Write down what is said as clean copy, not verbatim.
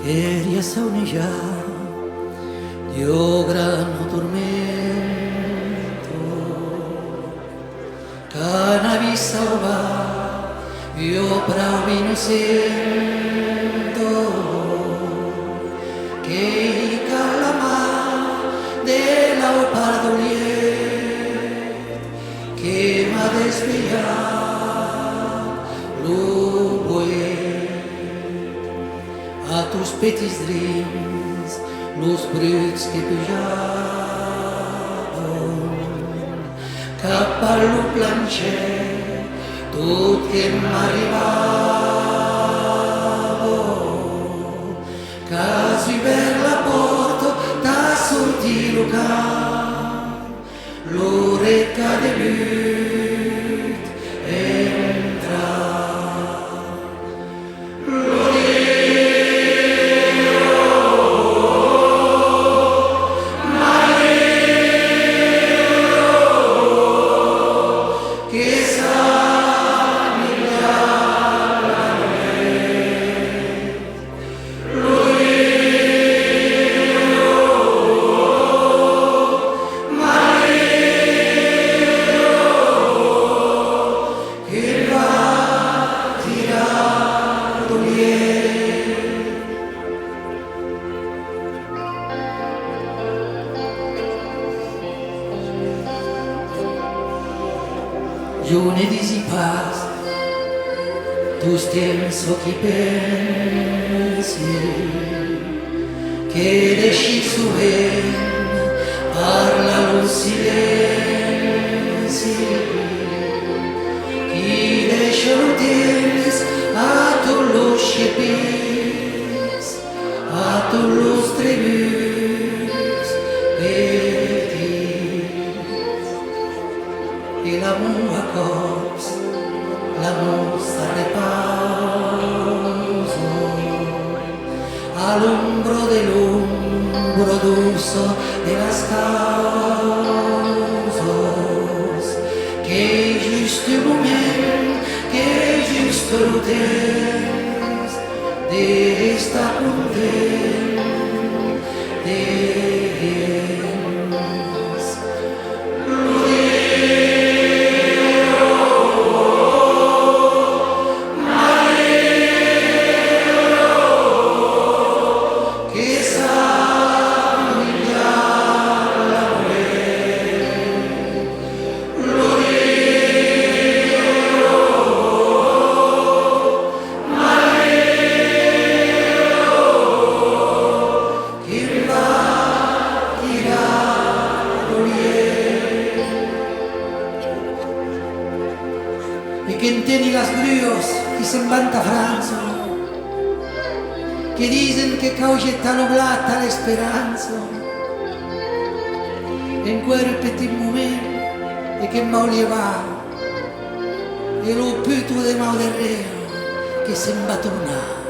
Ella saunilla dio gran tormento, cannabis salva io bravi no sento, che calama della pardolier che m'ha desviat lo a tus petits dreams, los bruts que pujaven cap a lo planxer, tot que m'arribava. Quasi per la porta t'ha sortit lo camp, l'oreca de but entra. Jo ne disi pas tus temps qui pensi che deixi sovint parla lo silenci qui deixa lo temps a tots los xepits, a tots los tributs petits. E l'amor a cops, l'amor sta repauso, all'ombro dell'ombro d'uso de las causos, che è giusto il moment, che è giusto il temps, de estar content, e che enteni las gruos que se'n van a França, que dicen que causa tan oblata l'esperanza, en quel petit moment e che m'ha llevat, e lo puto de mau darrere che se'n va tornar.